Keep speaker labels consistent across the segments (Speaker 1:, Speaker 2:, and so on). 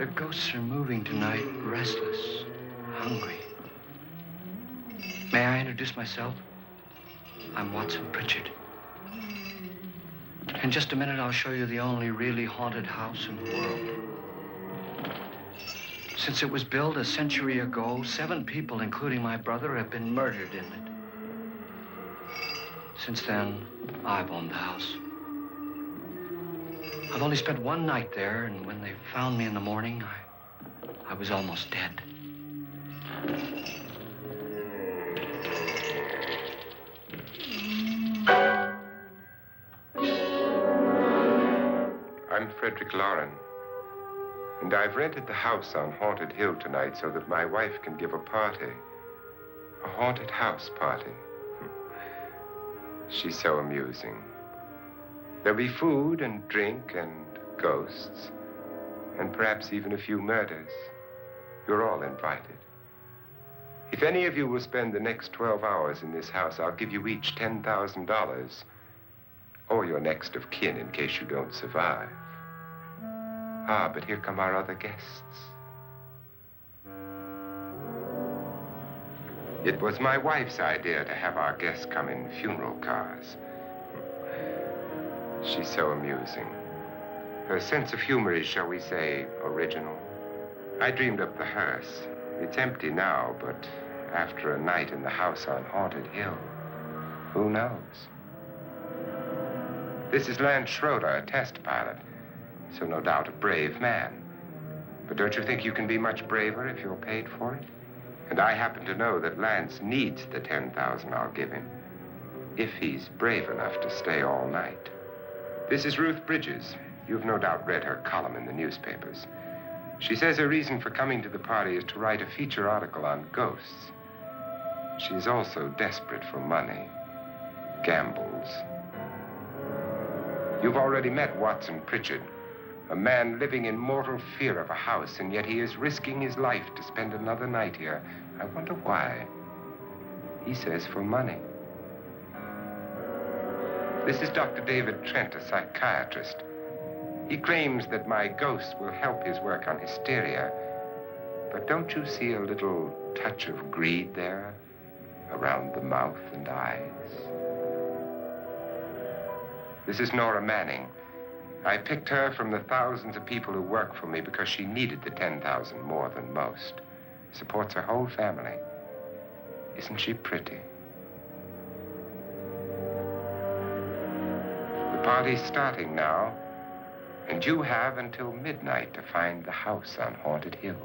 Speaker 1: The ghosts are moving tonight, restless, hungry. May I introduce myself? I'm Watson Pritchard. In just a minute, I'll show you the only really haunted house in the world. Since it was built a century ago, 7 people, including my brother, have been murdered in it. Since then, I've owned the house. I've only spent 1 night there, and when they found me in the morning, I was almost dead.
Speaker 2: I'm Frederick Lauren, and I've rented the house on Haunted Hill tonight so that my wife can give a party. A haunted house party. She's so amusing. There'll be food and drink and ghosts, and perhaps even a few murders. You're all invited. If any of you will spend the next 12 hours in this house, I'll give you each $10,000, or your next of kin in case you don't survive. Ah, but here come our other guests. It was my wife's idea to have our guests come in funeral cars. She's so amusing. Her sense of humor is, shall we say, original. I dreamed up the hearse. It's empty now, but after a night in the house on Haunted Hill, who knows? This is Lance Schroeder, a test pilot, so no doubt a brave man. But don't you think you can be much braver if you're paid for it? And I happen to know that Lance needs the $10,000 I'll give him, if he's brave enough to stay all night. This is Ruth Bridges. You've no doubt read her column in the newspapers. She says her reason for coming to the party is to write a feature article on ghosts. She's also desperate for money. Gambles. You've already met Watson Pritchard, a man living in mortal fear of a house, and yet he is risking his life to spend another night here. I wonder why. He says for money. This is Dr. David Trent, a psychiatrist. He claims that my ghost will help his work on hysteria. But don't you see a little touch of greed there around the mouth and eyes? This is Nora Manning. I picked her from the thousands of people who work for me because she needed the $10,000 more than most. Supports her whole family. Isn't she pretty? The party's starting now, and you have until midnight to find the house on Haunted Hill.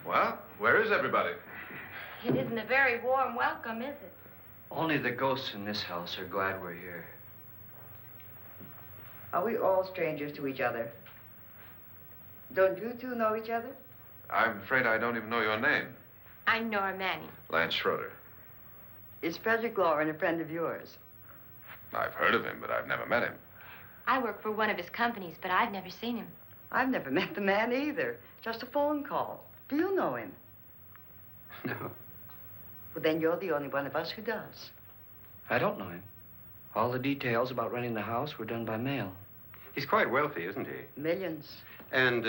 Speaker 3: Well, where is everybody?
Speaker 4: It isn't a very warm welcome, is it?
Speaker 1: Only the ghosts in this house are glad we're here.
Speaker 5: Are we all strangers to each other? Don't you two know each other?
Speaker 3: I'm afraid I don't even know your name.
Speaker 4: I'm Nora Manning.
Speaker 3: Lance Schroeder.
Speaker 5: Is Frederick Lauren a friend of yours?
Speaker 3: I've heard of him, but I've never met him.
Speaker 4: I work for one of his companies, but I've never seen him.
Speaker 5: I've never met the man either. Just a phone call. Do you know him?
Speaker 1: No,
Speaker 5: Well, then you're the only one of us who does.
Speaker 1: I don't know him. All the details about renting the house were done by mail.
Speaker 6: He's quite wealthy, isn't he?
Speaker 5: Millions.
Speaker 6: And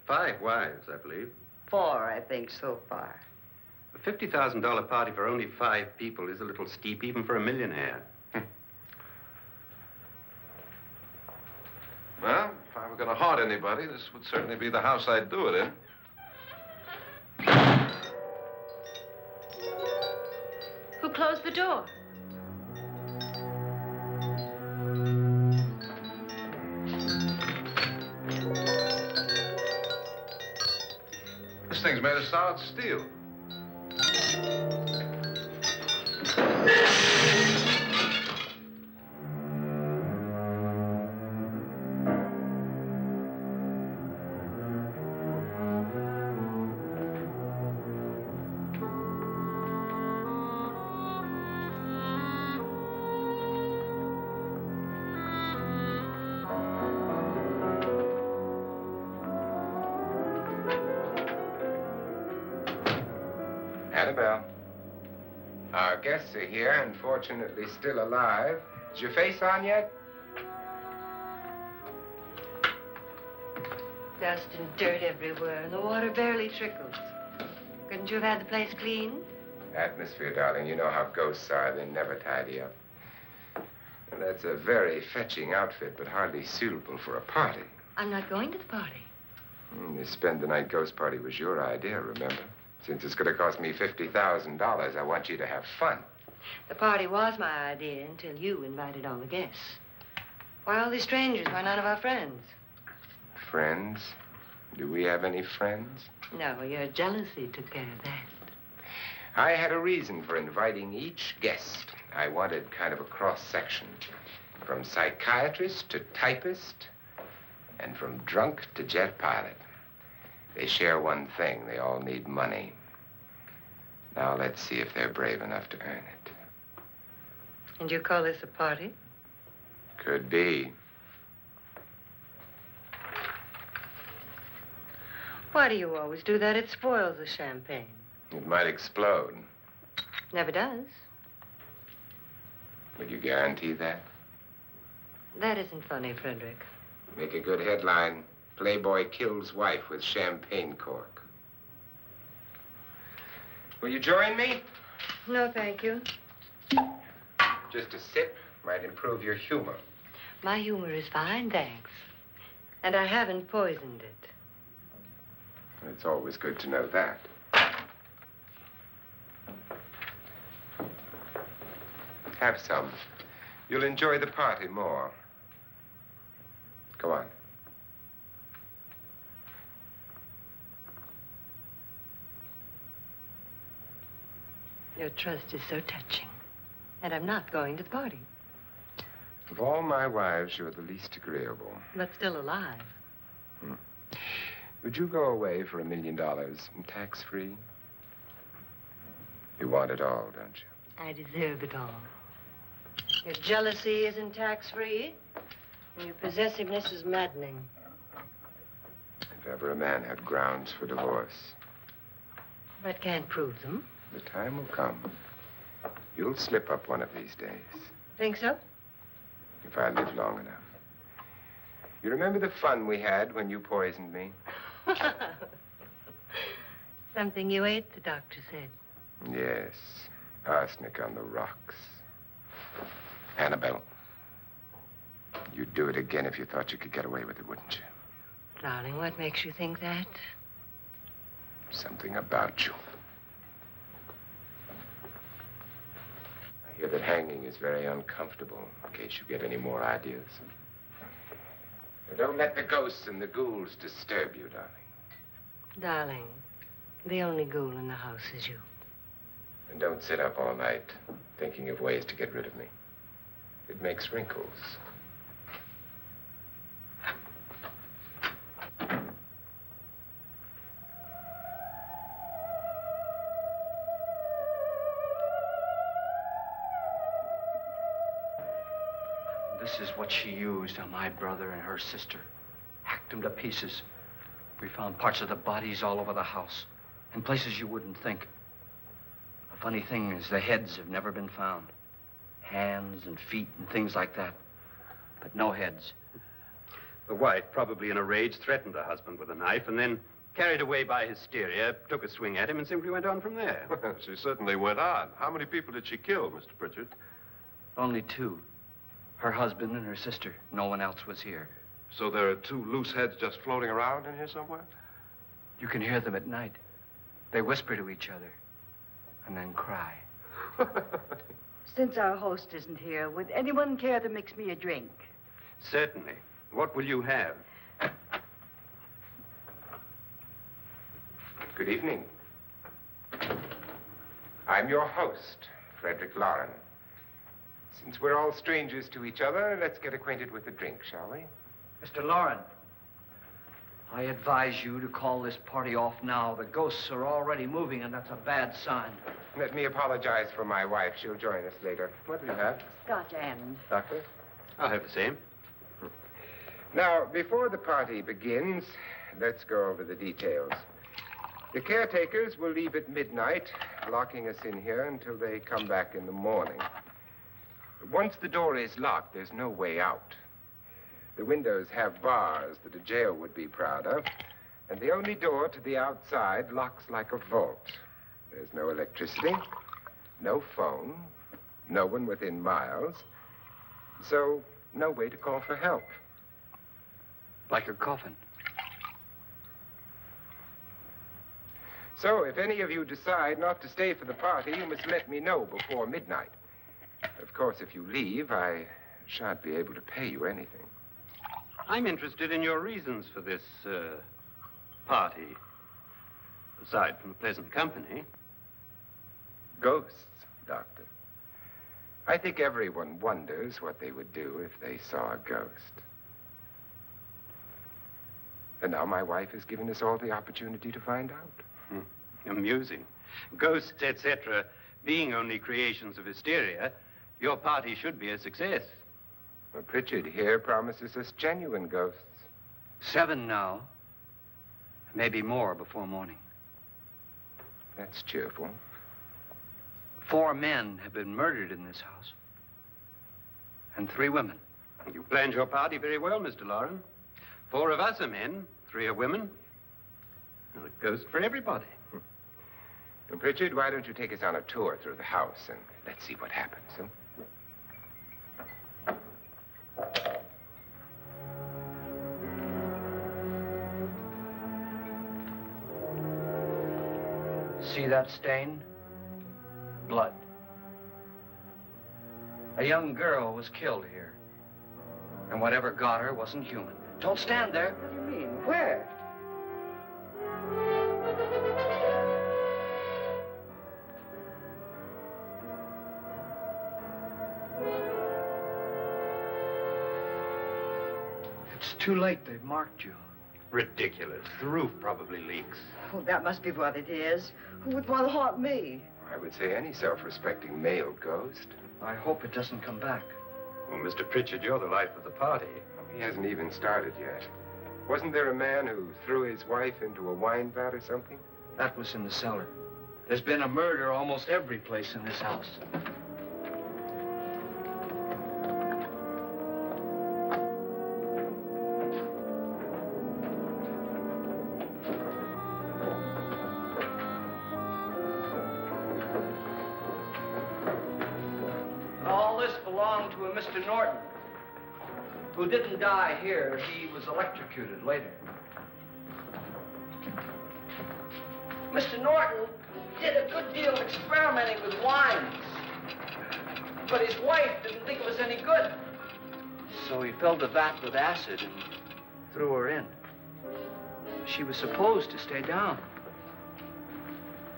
Speaker 6: 5 wives, I believe.
Speaker 5: 4, I think, so far.
Speaker 6: A $50,000 party for only 5 people is a little steep, even for a millionaire.
Speaker 3: Well, if I were going to haunt anybody, this would certainly be the house I'd do it in.
Speaker 4: Who closed the door?
Speaker 3: This thing's made of solid steel.
Speaker 2: Annabelle. Our guests are here, unfortunately still alive. Is your face on yet?
Speaker 5: Dust and dirt everywhere, and the water barely trickles. Couldn't you have had the place cleaned?
Speaker 2: Atmosphere, darling. You know how ghosts are. They never tidy up. And that's a very fetching outfit, but hardly suitable for a party.
Speaker 5: I'm not going to the party.
Speaker 2: The spend-the-night ghost party was your idea, remember? Since it's going to cost me $50,000, I want you to have fun.
Speaker 5: The party was my idea until you invited all the guests. Why all these strangers? Why none of our friends?
Speaker 2: Friends? Do we have any friends?
Speaker 5: No, your jealousy took care of that.
Speaker 2: I had a reason for inviting each guest. I wanted kind of a cross-section. From psychiatrist to typist, and from drunk to jet pilot. They share one thing. They all need money. Now let's see if they're brave enough to earn it.
Speaker 5: And you call this a party?
Speaker 2: Could be.
Speaker 5: Why do you always do that? It spoils the champagne.
Speaker 2: It might explode.
Speaker 5: Never does.
Speaker 2: Would you guarantee that?
Speaker 5: That isn't funny, Frederick.
Speaker 2: Make a good headline. Playboy kills wife with champagne cork. Will you join me?
Speaker 5: No, thank you.
Speaker 2: Just a sip might improve your humor.
Speaker 5: My humor is fine, thanks. And I haven't poisoned it.
Speaker 2: It's always good to know that. Have some. You'll enjoy the party more. Go on.
Speaker 5: Your trust is so touching. And I'm not going to the party.
Speaker 2: Of all my wives, you're the least agreeable.
Speaker 5: But still alive.
Speaker 2: Would you go away for $1 million, tax-free? You want it all, don't you?
Speaker 5: I deserve it all. Your jealousy isn't tax-free. And your possessiveness is maddening.
Speaker 2: If ever a man had grounds for divorce.
Speaker 5: But can't prove them.
Speaker 2: The time will come. You'll slip up one of these days.
Speaker 5: Think so?
Speaker 2: If I live long enough. You remember the fun we had when you poisoned me?
Speaker 5: Something you ate, the doctor said.
Speaker 2: Yes. Arsenic on the rocks. Annabelle, you'd do it again if you thought you could get away with it, wouldn't you?
Speaker 5: Darling, what makes you think that?
Speaker 2: Something about you. I hear that hanging is very uncomfortable, in case you get any more ideas. Now, don't let the ghosts and the ghouls disturb you, darling.
Speaker 5: Darling, The only ghoul in the house is you.
Speaker 2: And don't sit up all night thinking of ways to get rid of me. It makes wrinkles.
Speaker 1: This is what she used on my brother and her sister. Hacked them to pieces. We found parts of the bodies all over the house, in places you wouldn't think. The funny thing is the heads have never been found. Hands and feet and things like that. But no heads.
Speaker 6: The wife, probably in a rage, threatened her husband with a knife and then, carried away by hysteria, took a swing at him and simply went on from there.
Speaker 3: Well, she certainly went on. How many people did she kill, Mr. Pritchard?
Speaker 1: Only two. Her husband and her sister. No one else was here.
Speaker 3: So there are two loose heads just floating around in here somewhere?
Speaker 1: You can hear them at night. They whisper to each other and then cry.
Speaker 7: Since our host isn't here, would anyone care to mix me a drink?
Speaker 6: Certainly. What will you have?
Speaker 2: Good evening. I'm your host, Frederick Lauren. Since we're all strangers to each other, let's get acquainted with a drink, shall we?
Speaker 1: Mr. Lauren, I advise you to call this party off now. The ghosts are already moving, and that's a bad sign.
Speaker 2: Let me apologize for my wife. She'll join us later. What do you have?
Speaker 7: Scotch and.
Speaker 2: Doctor?
Speaker 6: I'll have the same.
Speaker 2: Now, before the party begins, let's go over the details. The caretakers will leave at midnight, locking us in here until they come back in the morning. Once the door is locked, there's no way out. The windows have bars that a jail would be proud of, and the only door to the outside locks like a vault. There's no electricity, no phone, no one within miles, so no way to call for help.
Speaker 1: Like a coffin.
Speaker 2: So if any of you decide not to stay for the party, you must let me know before midnight. Of course, if you leave, I shan't be able to pay you anything.
Speaker 6: I'm interested in your reasons for this, party. Aside from the pleasant company.
Speaker 2: Ghosts, Doctor. I think everyone wonders what they would do if they saw a ghost. And now my wife has given us all the opportunity to find out.
Speaker 6: Amusing. Ghosts, etc., being only creations of hysteria, your party should be a success.
Speaker 2: Well, Pritchard here promises us genuine ghosts.
Speaker 1: 7 now. Maybe more before morning.
Speaker 2: That's cheerful.
Speaker 1: 4 men have been murdered in this house. And 3 women.
Speaker 6: You planned your party very well, Mr. Lauren. 4 of us are men, 3 are women. Well, a ghost for everybody.
Speaker 2: Well, Pritchard, why don't you take us on a tour through the house and let's see what happens, huh?
Speaker 1: See that stain? Blood. A young girl was killed here. And whatever got her wasn't human. Don't stand there.
Speaker 7: What do you mean? Where?
Speaker 1: It's too late. They've marked you.
Speaker 6: Ridiculous. The roof probably leaks.
Speaker 7: Oh, that must be what it is. Who would want to haunt me?
Speaker 2: I would say any self-respecting male ghost.
Speaker 1: I hope it doesn't come back.
Speaker 6: Well, Mr. Pritchard, you're the life of the party.
Speaker 2: He hasn't even started yet. Wasn't there a man who threw his wife into a wine vat or something?
Speaker 1: That was in the cellar. There's been a murder almost every place in this house. All this belonged to a Mr. Norton, who didn't die here. He was electrocuted later. Mr. Norton did a good deal of experimenting with wines, but his wife didn't think it was any good. So he filled the vat with acid and threw her in. She was supposed to stay down.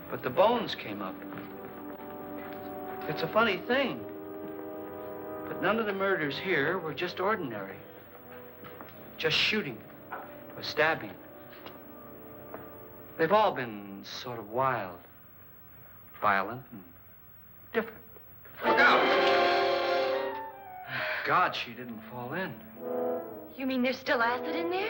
Speaker 1: But the bones came up. It's a funny thing. But none of the murders here were just ordinary. Just shooting or stabbing. They've all been sort of wild, violent, and different.
Speaker 3: Look out!
Speaker 1: God, she didn't fall in.
Speaker 4: You mean there's still acid in there?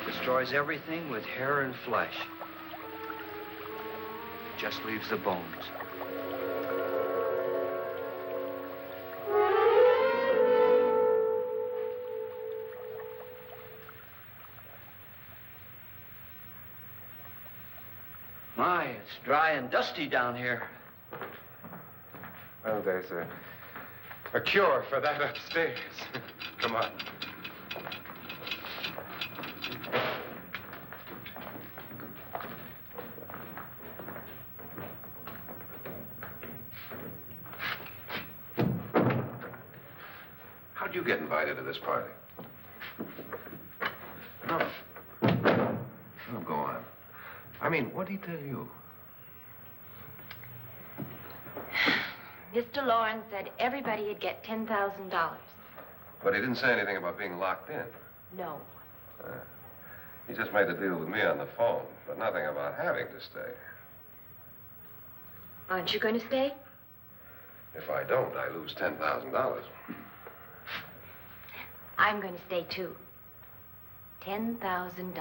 Speaker 1: Destroys everything with hair and flesh. Just leaves the bones. My, it's dry and dusty down here.
Speaker 2: Well, there's a cure for that upstairs. Come on.
Speaker 3: How'd you get invited to this party? No. Oh, go on. I mean, what'd he tell you?
Speaker 4: Mr. Lawrence said everybody'd get $10,000.
Speaker 3: But he didn't say anything about being locked in.
Speaker 4: No.
Speaker 3: He just made the deal with me on the phone, but nothing about having to stay.
Speaker 4: Aren't you going to stay?
Speaker 3: If I don't, I lose $10,000.
Speaker 4: I'm going to stay, too. $10,000.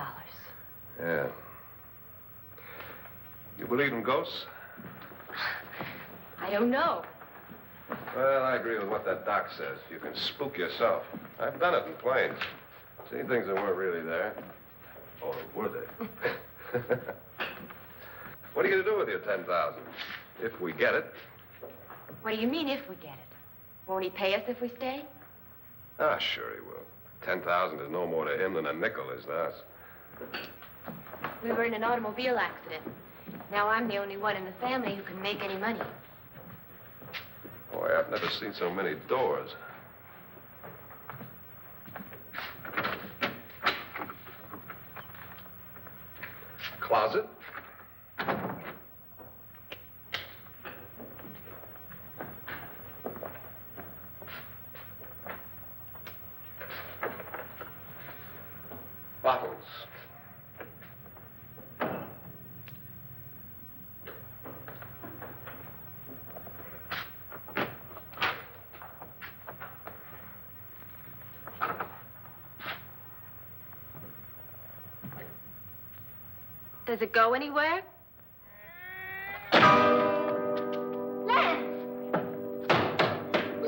Speaker 3: Yeah. You believe in ghosts?
Speaker 4: I don't know.
Speaker 3: Well, I agree with what that doc says. You can spook yourself. I've done it in planes. Seen things that weren't really there. Or were they? What are you going to do with your $10,000? If we get it.
Speaker 4: What do you mean, if we get it? Won't he pay us if we stay?
Speaker 3: Ah, sure he will. 10,000 is no more to him than a nickel is to us.
Speaker 4: We were in an automobile accident. Now I'm the only one in the family who can make any money.
Speaker 3: Boy, I've never seen so many doors. Closet? Bottles.
Speaker 4: Does it go anywhere? Lance! Lance!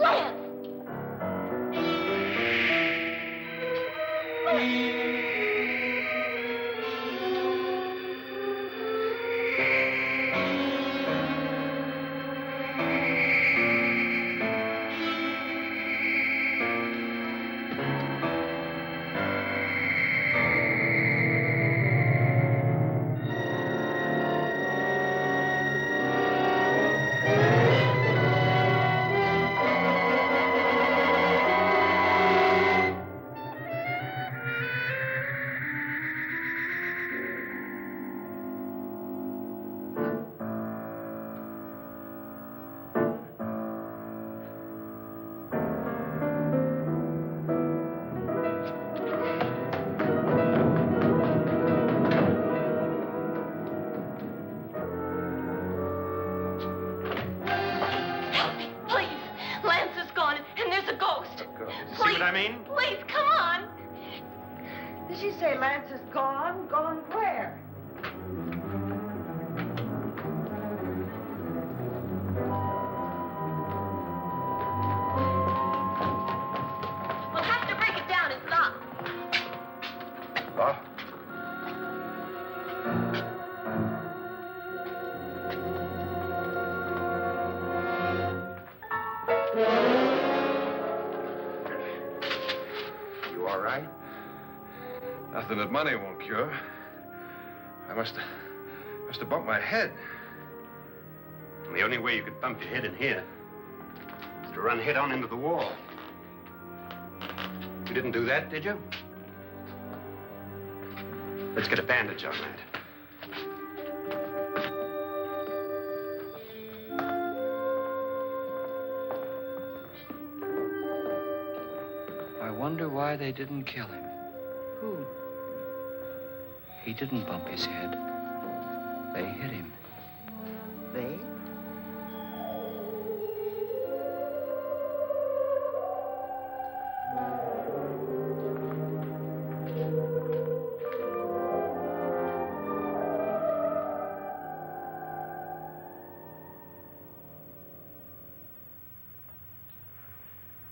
Speaker 7: Please, come on. Did she say Lance is gone? Gone where?
Speaker 4: We'll have to break it down. It's locked.
Speaker 3: Huh?
Speaker 2: right?
Speaker 3: Nothing that money won't cure. I must have bumped my head.
Speaker 6: And the only way you could bump your head in here is to run head on into the wall. You didn't do that, did you? Let's get a bandage on that.
Speaker 1: I wonder why they didn't kill him.
Speaker 5: Who?
Speaker 1: He didn't bump his head. They hit him.
Speaker 5: They?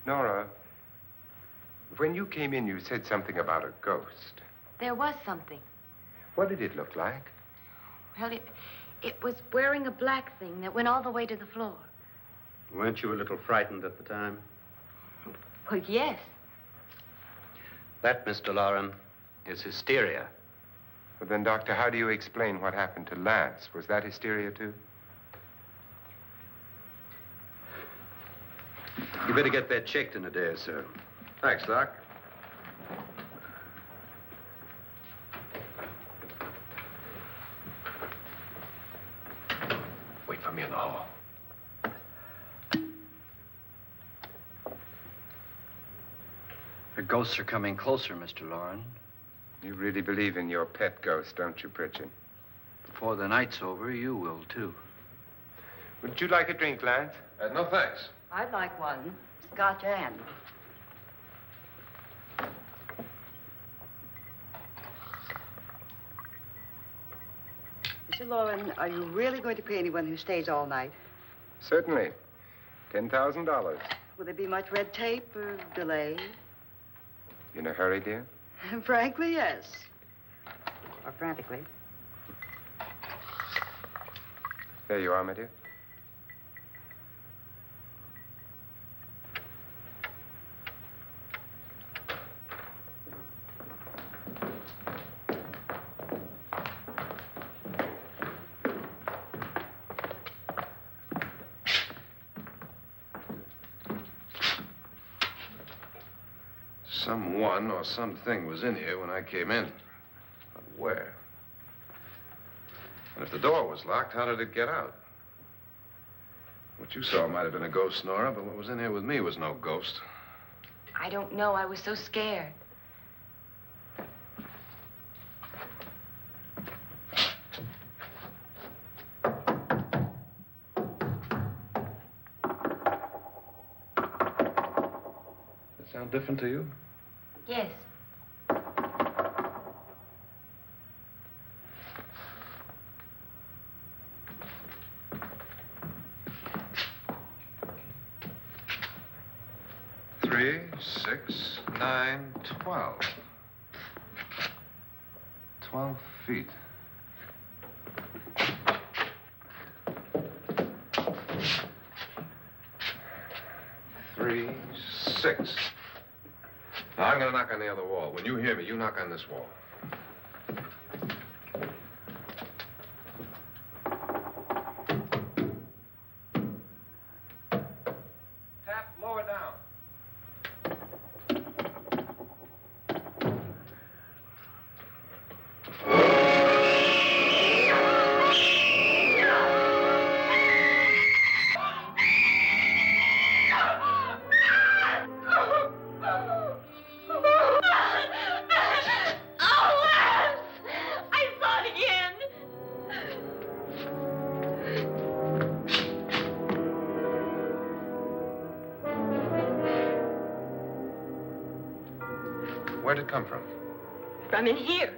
Speaker 2: Nora, when you came in, you said something about a ghost.
Speaker 4: There was something.
Speaker 2: What did it look like?
Speaker 4: Well, it was wearing a black thing that went all the way to the floor.
Speaker 6: Weren't you a little frightened at the time?
Speaker 4: Well, yes.
Speaker 6: That, Mr. Loren, is hysteria.
Speaker 2: Well, then, Doctor, how do you explain what happened to Lance? Was that hysteria, too?
Speaker 6: You better get that checked in a day or so.
Speaker 3: Thanks, Doc. Wait for me in the hall.
Speaker 1: The ghosts are coming closer, Mr. Loren.
Speaker 2: You really believe in your pet ghost, don't you, Pritchard?
Speaker 1: Before the night's over, you will, too.
Speaker 2: Would you like a drink, Lance?
Speaker 3: No, thanks.
Speaker 7: I'd like one. Scotch and.
Speaker 8: Mr. Loren, are you really going to pay anyone who stays all night?
Speaker 2: Certainly. $10,000.
Speaker 8: Will there be much red tape or delay?
Speaker 2: You in a hurry, dear?
Speaker 8: Frankly, yes. Or frantically.
Speaker 2: There you are, my dear.
Speaker 3: Someone or something was in here when I came in. But where? And if the door was locked, how did it get out? What you saw might have been a ghost, Nora, but what was in here with me was no ghost.
Speaker 4: I don't know. I was so scared.
Speaker 3: Does it sound different to you?
Speaker 4: Yes.
Speaker 3: Three, 6, 9, 12. 12 feet. Three, 6. Now, I'm going to knock on the other wall. When you hear me, you knock on this wall. Tap lower down. Where'd it come from?
Speaker 4: From in here.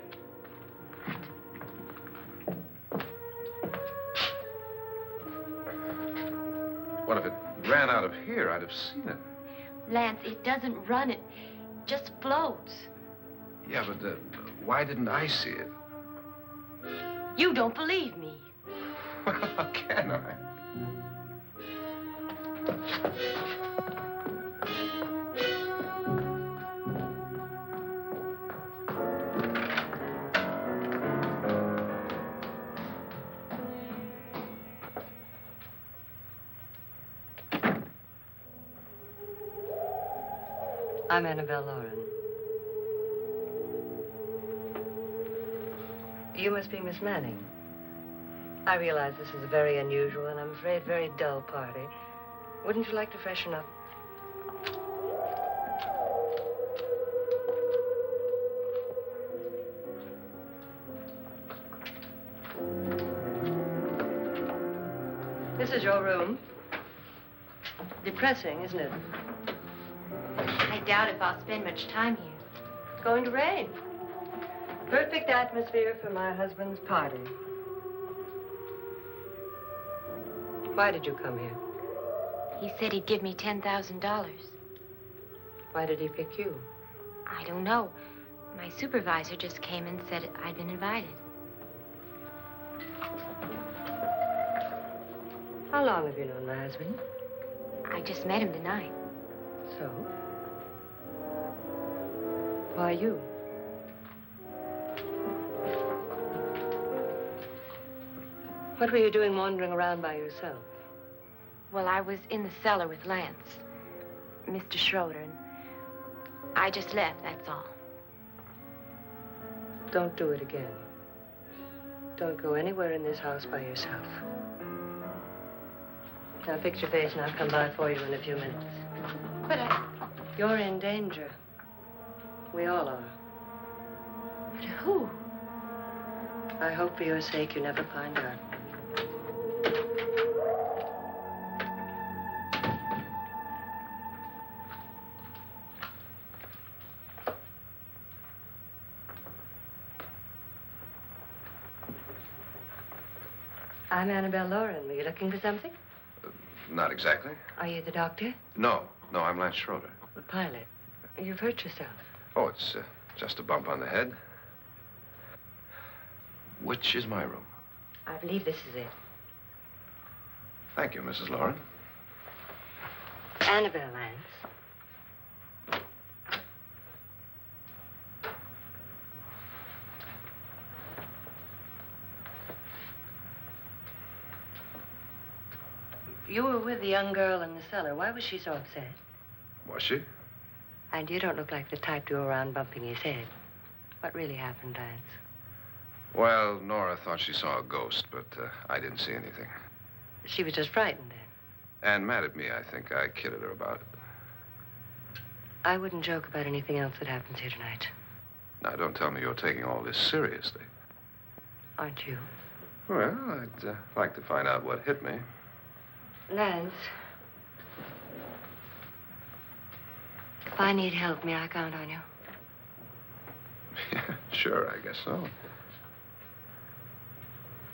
Speaker 3: What if it ran out of here? I'd have seen it.
Speaker 4: Lance, it doesn't run. It just floats.
Speaker 3: Yeah, but why didn't I see it?
Speaker 4: You don't believe me.
Speaker 3: Well, how can I?
Speaker 5: I'm Annabelle Lauren. You must be Miss Manning. I realize this is a very unusual and I'm afraid very dull party. Wouldn't you like to freshen up? This is your room. Depressing, isn't it?
Speaker 4: I doubt if I'll spend much time here.
Speaker 5: It's going to rain. Perfect atmosphere for my husband's party. Why did you come here?
Speaker 4: He said he'd give me $10,000.
Speaker 5: Why did he pick you?
Speaker 4: I don't know. My supervisor just came and said I'd been invited.
Speaker 5: How long have you known my husband?
Speaker 4: I just met him tonight.
Speaker 5: So? Why you? What were you doing wandering around by yourself?
Speaker 4: Well, I was in the cellar with Lance, Mr. Schroeder, and I just left, that's all.
Speaker 5: Don't do it again. Don't go anywhere in this house by yourself. Now fix your face and I'll come by for you in a few minutes.
Speaker 4: But
Speaker 5: You're in danger. We all are.
Speaker 4: But who?
Speaker 5: I hope for your sake you never find out. I'm Annabelle Lauren. Were you looking for something?
Speaker 3: Not exactly.
Speaker 5: Are you the doctor?
Speaker 3: No, I'm Lance Schroeder.
Speaker 5: The pilot. You've hurt yourself.
Speaker 3: Oh, it's just a bump on the head. Which is my room?
Speaker 5: I believe this is it.
Speaker 3: Thank you, Mrs. Lauren.
Speaker 5: Annabelle Lance. You were with the young girl in the cellar. Why was she so upset?
Speaker 3: Was she?
Speaker 5: And you don't look like the type to go around bumping his head. What really happened, Lance?
Speaker 3: Well, Nora thought she saw a ghost, but I didn't see anything.
Speaker 5: She was just frightened then.
Speaker 3: And mad at me, I think. I kidded her about it.
Speaker 5: I wouldn't joke about anything else that happens here tonight.
Speaker 3: Now, don't tell me you're taking all this seriously.
Speaker 5: Aren't you?
Speaker 3: Well, I'd like to find out what hit me.
Speaker 5: Lance. If I need help, may I count on you?
Speaker 3: Yeah, sure, I guess so.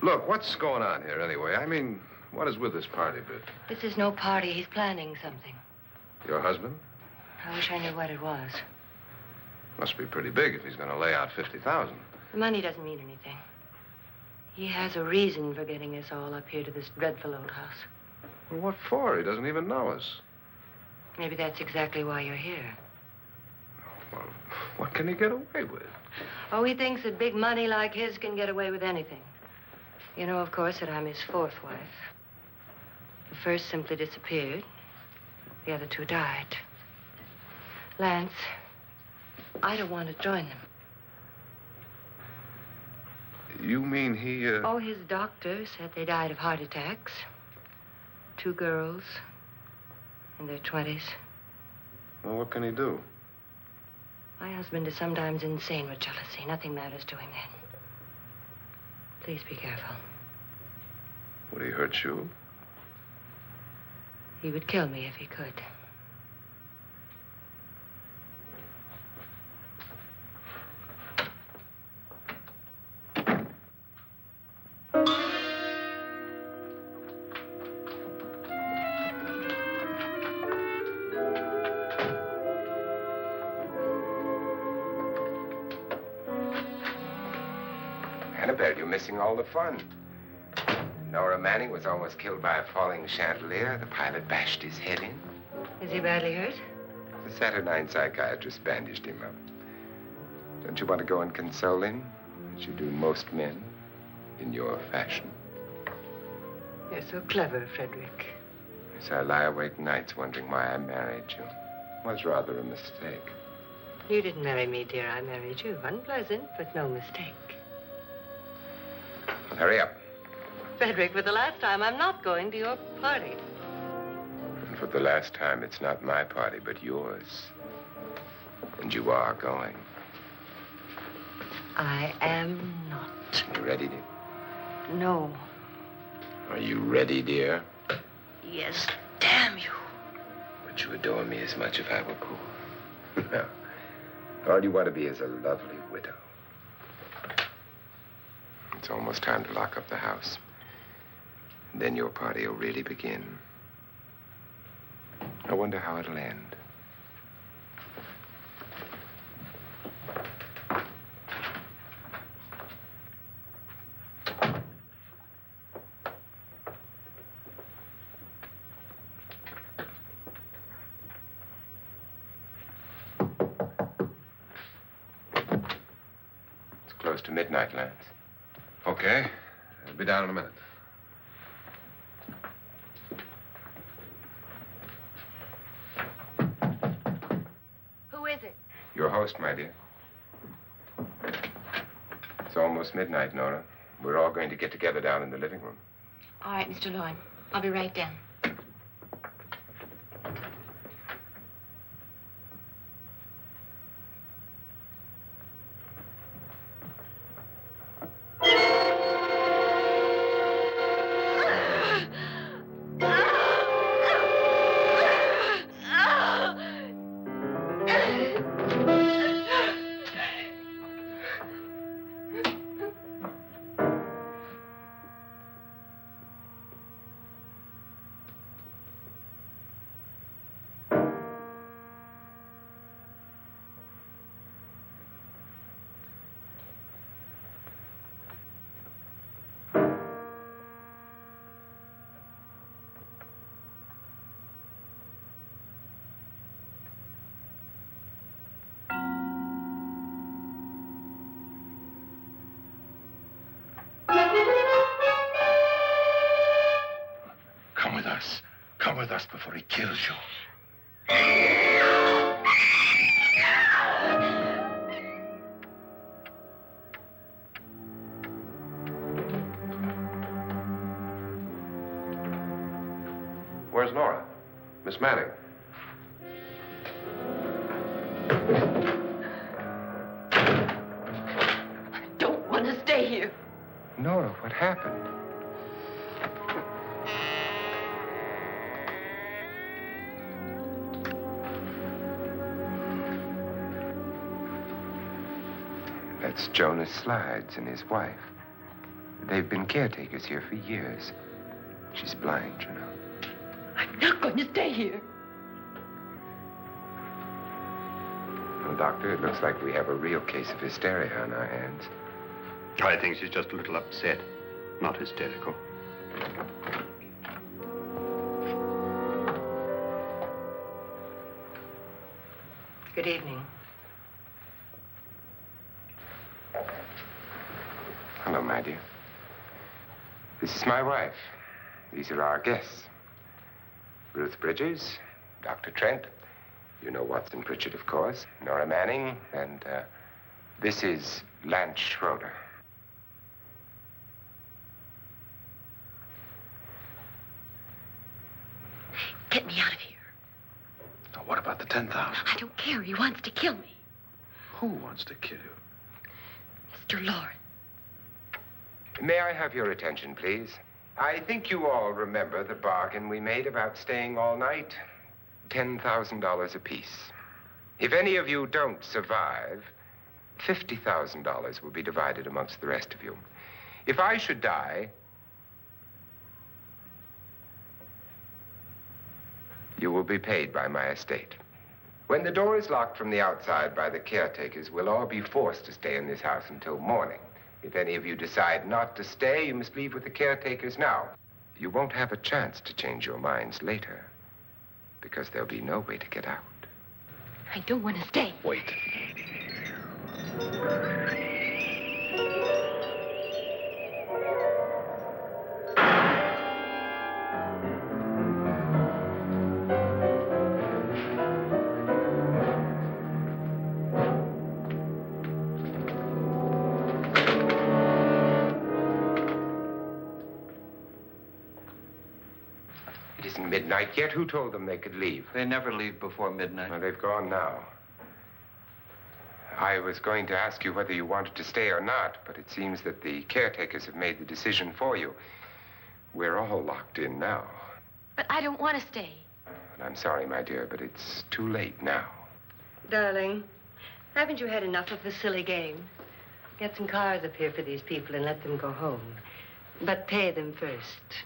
Speaker 3: Look, what's going on here anyway? I mean, what is with this party bit?
Speaker 5: This is no party. He's planning something.
Speaker 3: Your husband?
Speaker 5: I wish I knew what it was.
Speaker 3: Must be pretty big if he's going to lay out 50,000.
Speaker 5: The money doesn't mean anything. He has a reason for getting us all up here to this dreadful old house.
Speaker 3: Well, what for? He doesn't even know us.
Speaker 5: Maybe that's exactly why you're here.
Speaker 3: Well, what can he get away with?
Speaker 5: Oh, he thinks that big money like his can get away with anything. You know, of course, that I'm his fourth wife. The first simply disappeared. The other two died. Lance, I don't want to join them.
Speaker 3: You mean he,
Speaker 5: Oh, his doctor said they died of heart attacks. 2 girls in their 20s.
Speaker 3: Well, what can he do?
Speaker 5: My husband is sometimes insane with jealousy. Nothing matters to him then. Please be careful.
Speaker 3: Would he hurt you?
Speaker 5: He would kill me if he could.
Speaker 2: Annabelle, you're missing all the fun. Nora Manning was almost killed by a falling chandelier. The pilot bashed his head in.
Speaker 5: Is he badly hurt?
Speaker 2: The Saturnine psychiatrist bandaged him up. Don't you want to go and console him, as you do most men, in your fashion?
Speaker 5: You're so clever, Frederick.
Speaker 2: So I lie awake nights wondering why I married you. was rather a mistake.
Speaker 5: You didn't marry me, dear. I married you. Unpleasant, but no mistake.
Speaker 2: Well, hurry up.
Speaker 5: Frederick, for the last time, I'm not going to your party.
Speaker 2: And for the last time, it's not my party, but yours. And you are going.
Speaker 5: I am not.
Speaker 2: You ready, dear?
Speaker 5: No.
Speaker 2: Are you ready, dear?
Speaker 5: Yes, damn you.
Speaker 2: Would you adore me as much if I were poor? No. All you want to be is a lovely widow. It's almost time to lock up the house. Then your party will really begin. I wonder how it'll end. It's close to midnight, Lance.
Speaker 3: Okay. I'll be down in a minute.
Speaker 4: Who is it?
Speaker 2: Your host, my dear. It's almost midnight, Nora. We're all going to get together down in the living room.
Speaker 4: All right, Mr. Lloyd. I'll be right down.
Speaker 9: Come with us. Come with us before he kills you.
Speaker 3: Where's Nora? Miss Manning.
Speaker 4: I don't want to stay here.
Speaker 2: Nora, what happened? That's Jonas Slides and his wife. They've been caretakers here for years. She's blind, you know.
Speaker 4: I'm not going to stay here.
Speaker 2: Well, Doctor, it looks like we have a real case of hysteria on our hands.
Speaker 6: I think she's just a little upset, not hysterical.
Speaker 5: Good evening.
Speaker 2: Hello, my dear. This is my wife. These are our guests. Ruth Bridges, Dr. Trent. You know Watson Pritchard, of course. Nora Manning, and this is Lance Schroeder.
Speaker 4: Get me out of here.
Speaker 9: Now, what about the 10,000?
Speaker 4: I don't care. He wants to kill me.
Speaker 9: Who wants to kill you?
Speaker 4: Mr. Lawrence.
Speaker 2: May I have your attention, please? I think you all remember the bargain we made about staying all night. $10,000 apiece. If any of you don't survive, $50,000 will be divided amongst the rest of you. If I should die, you will be paid by my estate. When the door is locked from the outside by the caretakers, we'll all be forced to stay in this house until morning. If any of you decide not to stay, you must leave with the caretakers now. You won't have a chance to change your minds later, because there'll be no way to get out.
Speaker 4: I don't want to stay.
Speaker 9: Wait.
Speaker 2: midnight yet. Who told them they could leave?
Speaker 1: They never leave before midnight.
Speaker 2: Well, they've gone now. I was going to ask you whether you wanted to stay or not, but it seems that the caretakers have made the decision for you. We're all locked in now.
Speaker 4: But I don't want to stay.
Speaker 2: And I'm sorry, my dear, but it's too late now.
Speaker 5: Darling, haven't you had enough of the silly game? Get some cars up here for these people and let them go home. But pay them first.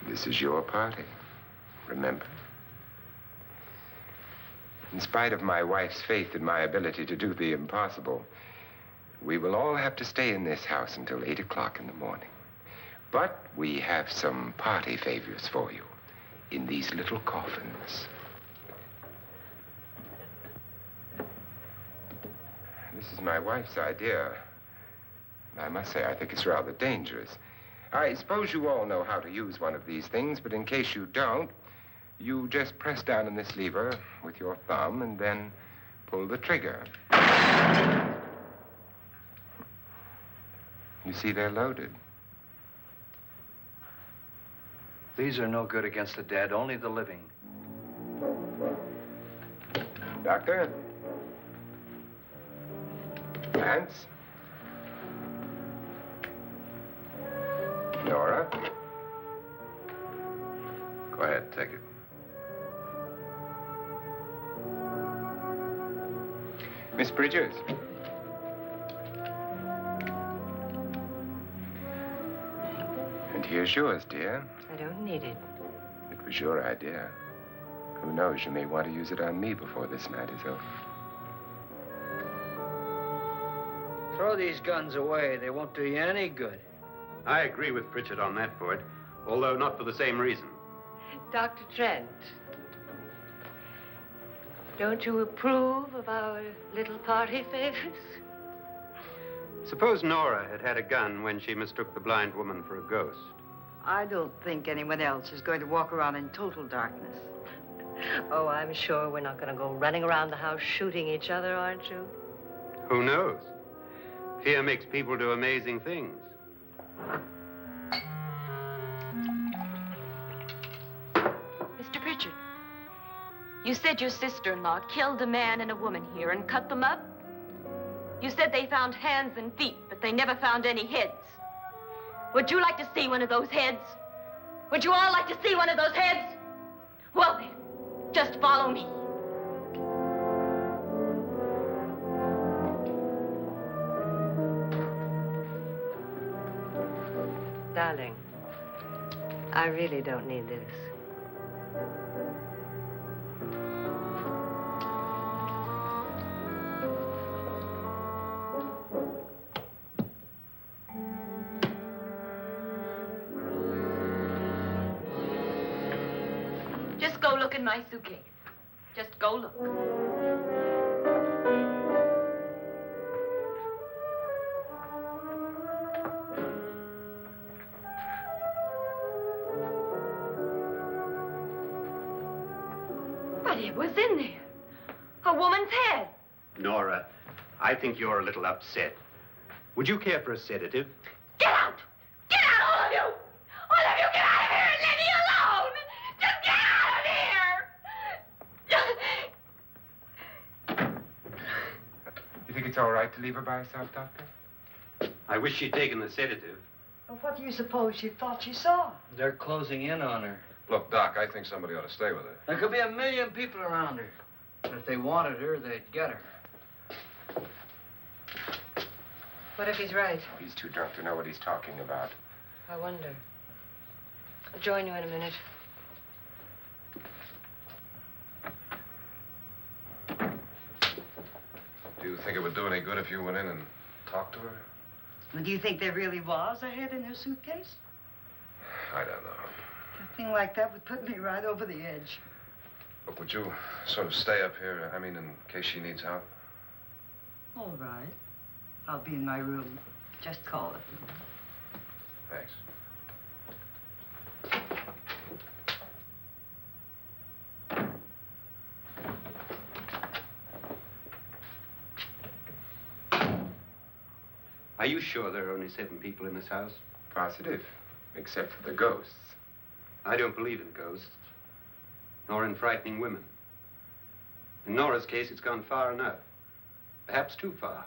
Speaker 2: This is your party, remember? In spite of my wife's faith in my ability to do the impossible, we will all have to stay in this house until 8 o'clock in the morning. But we have some party favors for you in these little coffins. This is my wife's idea. I must say, I think it's rather dangerous. I suppose you all know how to use one of these things, but in case you don't, you just press down on this lever with your thumb and then pull the trigger. You see, they're loaded.
Speaker 1: These are no good against the dead, only the living.
Speaker 2: Doctor? Lance? Nora?
Speaker 3: Go ahead, take it.
Speaker 2: Miss Bridges? And here's yours, dear.
Speaker 5: I don't need it.
Speaker 2: It was your idea. Who knows, you may want to use it on me before this night is over.
Speaker 1: Throw these guns away. They won't do you any good.
Speaker 6: I agree with Pritchard on that point, although not for the same reason.
Speaker 5: Dr. Trent, don't you approve of our little party favors?
Speaker 6: Suppose Nora had had a gun when she mistook the blind woman for a ghost.
Speaker 8: I don't think anyone else is going to walk around in total darkness.
Speaker 5: Oh, I'm sure we're not going to go running around the house shooting each other, aren't you?
Speaker 6: Who knows? Fear makes people do amazing things.
Speaker 4: Mr. Pritchard, you said your sister-in-law killed a man and a woman here and cut them up? You said they found hands and feet, but they never found any heads. Would you like to see one of those heads? Would you all like to see one of those heads? Well then, just follow me.
Speaker 5: Darling, I really don't need this.
Speaker 4: Just go look in my suitcase. Just go look. But it was in there. A woman's head.
Speaker 6: Nora, I think you're a little upset. Would you care for a sedative?
Speaker 4: Get out! Get out, all of you! All of you, get out of here and leave me alone! Just get out of here!
Speaker 2: You think it's all right to leave her by herself, Doctor?
Speaker 6: I wish she'd taken the sedative.
Speaker 8: Well, what do you suppose she thought she saw?
Speaker 1: They're closing in on her.
Speaker 3: Look, Doc, I think somebody ought to stay with her.
Speaker 1: There could be 1 million people around her. But if they wanted her, they'd get her.
Speaker 5: What if he's right?
Speaker 2: He's too drunk to know what he's talking about.
Speaker 5: I wonder. I'll join you in a minute.
Speaker 3: Do you think it would do any good if you went in and talked to her?
Speaker 8: Well, do you think there really was a head in her suitcase?
Speaker 3: I don't know.
Speaker 8: A thing like that would put me right over the edge.
Speaker 3: Look, would you sort of stay up here, I mean, in case she needs help?
Speaker 8: All right. I'll be in my room. Just call it.
Speaker 3: Thanks.
Speaker 6: Are you sure there are only 7 people in this house?
Speaker 2: Positive, except for the ghosts.
Speaker 6: I don't believe in ghosts, nor in frightening women. In Nora's case, it's gone far enough. Perhaps too far.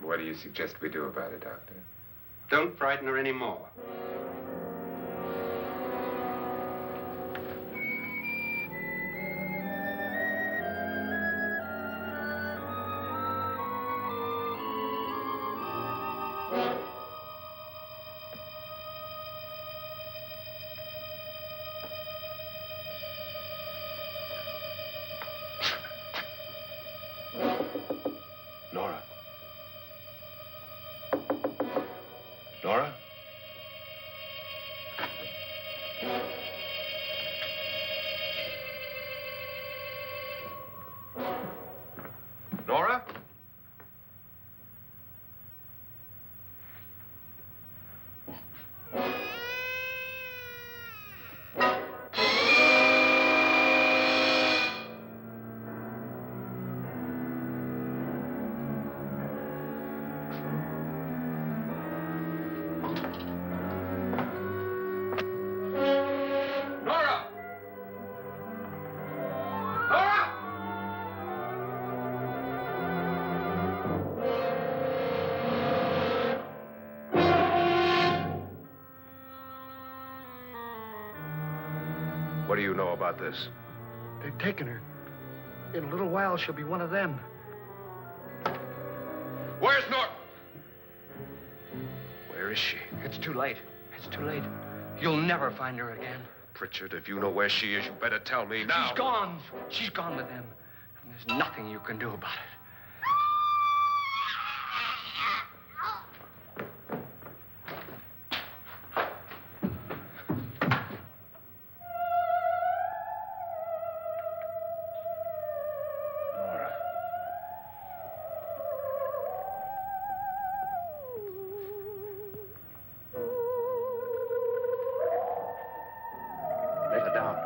Speaker 2: What do you suggest we do about it, Doctor?
Speaker 6: Don't frighten her anymore.
Speaker 9: Nora? Nora? Nora?
Speaker 3: What do you know about this?
Speaker 10: They've taken her. In a little while, she'll be one of them.
Speaker 3: Where's Nora?
Speaker 1: Where is she? It's too late. It's too late. You'll never find her again.
Speaker 3: Pritchard, if you know where she is, you better tell me now.
Speaker 1: She's gone. She's gone with them. And there's nothing you can do about it.
Speaker 6: Let her down.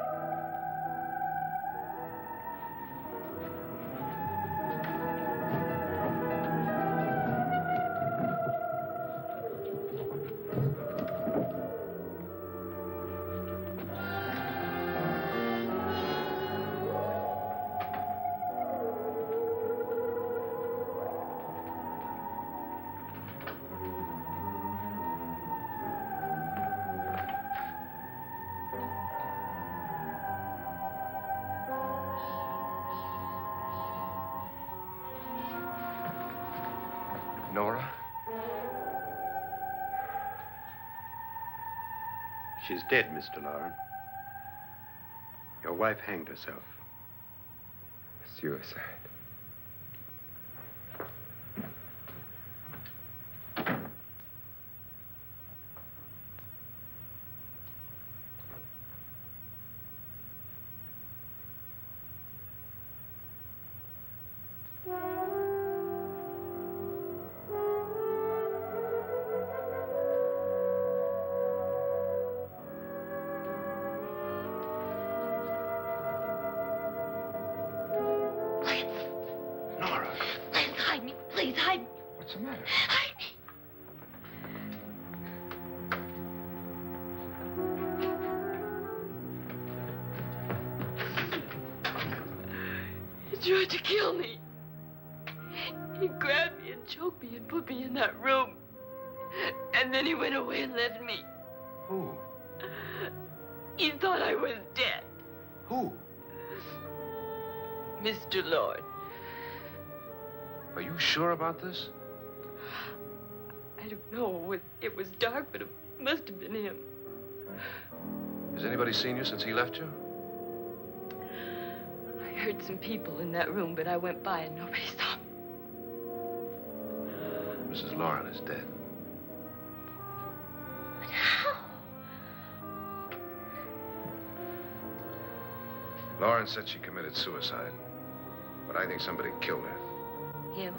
Speaker 3: Nora?
Speaker 6: She's dead, Mr. Loren. Your wife hanged herself.
Speaker 2: Suicide.
Speaker 4: Please, hide me.
Speaker 2: What's the matter?
Speaker 4: Hide me. He tried to kill me. He grabbed me and choked me and put me in that room. And then he went away and left me.
Speaker 3: Who?
Speaker 4: He thought I was dead.
Speaker 3: Who?
Speaker 4: Mr. Lord.
Speaker 3: Are you sure about this?
Speaker 4: I don't know. It was dark, but it must have been him.
Speaker 3: Has anybody seen you since he left you?
Speaker 4: I heard some people in that room, but I went by and nobody saw me.
Speaker 3: Mrs. Loren is dead.
Speaker 4: But how?
Speaker 3: Loren said she committed suicide, but I think somebody killed her.
Speaker 4: Him?